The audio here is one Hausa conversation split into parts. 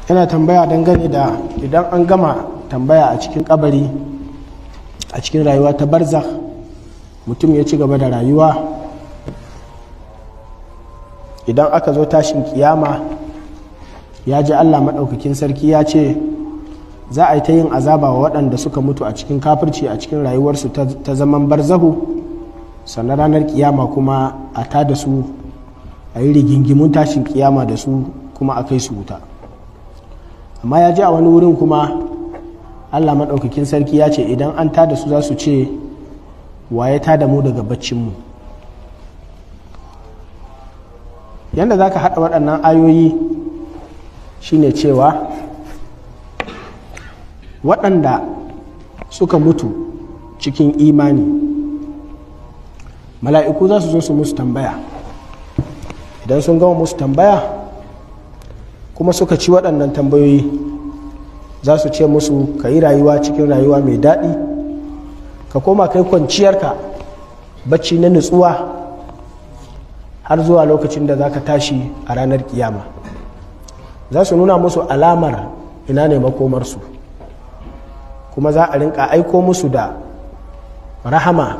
yana tambaya dangane da idan an gama tambaya a cikin kabari a cikin rayuwa ta barzakh mutum ya ci gaba da rayuwa, idan aka zo tashin kiyama ya ji Allah maɗaukakin sarki ya ce za a yi ta yin azaba wa waɗanda suka mutu a cikin kafirci a cikin rayuwarsu ta zaman barzahu, sannan ranar kiyama kuma a ta da su a yi rigingimun tashin kiyama da su kuma a kai su wuta. Amma ya ji a wani wurin kuma Allah maɗaukakin sarki ya ce idan an ta da su za su ce waye ta da mu daga baccinmu. yadda za ka haɗa waɗannan ayoyi shine cewa waɗanda suka mutu cikin imani mala'iku za su zo su musu tambaya, idan sun gama musu tambaya kuma suka ci waɗannan tambayoyi za su ce musu ka yi rayuwa cikin rayuwa mai daɗi, ka koma kai kwanciyarka bacci na nutsuwa har zuwa lokacin da za ka tashi a ranar kiyama. Za su nuna musu alamar ina ne makomarsu, kuma za a rinka aiko musu da rahama,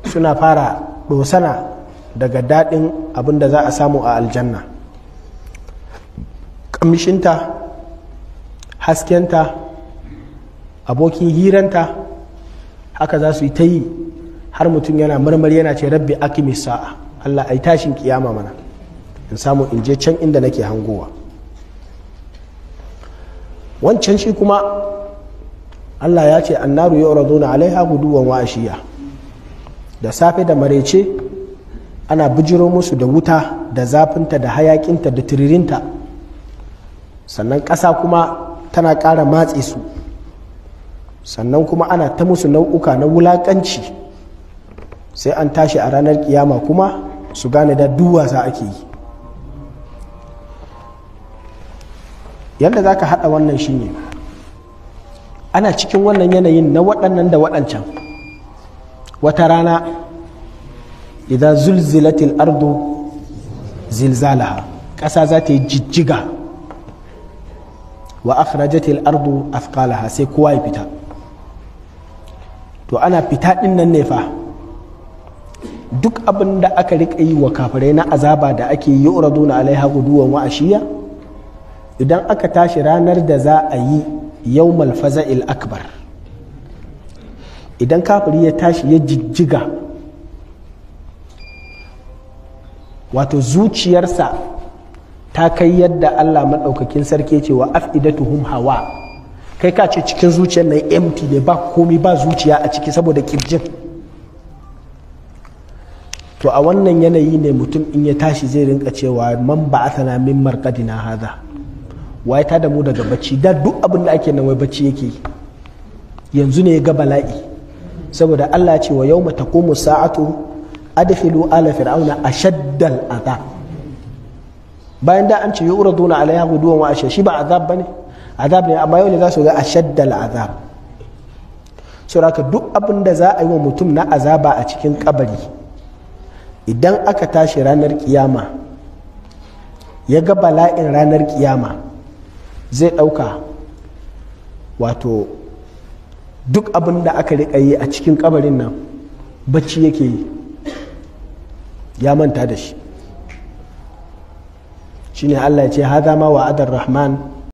suna fara dosana daga daɗin abin da za a samu a aljanna, ƙamshinta, haskenta, abokin hiranta, haka za su yi ta yi har mutum yana marmari yana ce rabbi akimi sa'a, Allah ai tashin kiyama mana in samu in je can inda nake hangowa. Wancan shi kuma Allah ya ce annaru yu'raduna alaiha guduwan wa ashiya, da safe da marece ana bijiro musu da wuta da zafinta da hayakinta da tiririnta, sannan ƙasa kuma tana ƙara matse su, sannan kuma ana ta musu nau'uka na wulaƙanci, sai an tashi a ranar kiyama kuma su gane da duwasa ake yi. Yadda za ka haɗa wannan shine ana cikin wannan yanayin na waɗannan da waɗancan. Wata rana idan zulzilatil ardu zilzalaha, ƙasa za ta yi jijjiga, wa akhrajatil ardu athqalaha, sai kowa ya fita. To ana fita ɗin nan ne fa duk abin da aka riƙa yi wa kafirai na azaba da ake yi uraduna alaiha guduwan wa ashiya, idan aka tashi ranar da za a yi yawmal faza'il akbar, idan kafiri ya tashi ya jijjiga, wato zuciyarsa ta kai yadda Allah maɗaukakin sarki ce wa afidatuhum hawa, kai ka ce cikin zuciyar nan empty ne, ba komi ba zuciya a ciki saboda kirjin. To a wannan yanayi ne mutum in ya tashi zai rinka cewa man ba'athana min marqadina hadha, waye ta da mu daga bacci, da duk abin da ake nan wai bacci yake, yanzu ne ya ga bala'i, saboda Allah ya ce wa yawma taqumu sa'atu adkhilu ala fir'auna ashaddal adab. Bayan da an ce yuraduna alaiha guduwan wa ashiya, shi ba azab bane, azab ne, amma yau ne za su ga ashaddal azab. Saboda duk abin da za a yi wa mutum na azaba a cikin kabari, idan aka tashi ranar kiyama ya ga bala'in ranar kiyama, zai ɗauka wato duk abin da aka riƙa yi a cikin kabarin nan bacci yake yi, ya manta da shi. Shine Allah ya ce hadha ma wa'adar rahman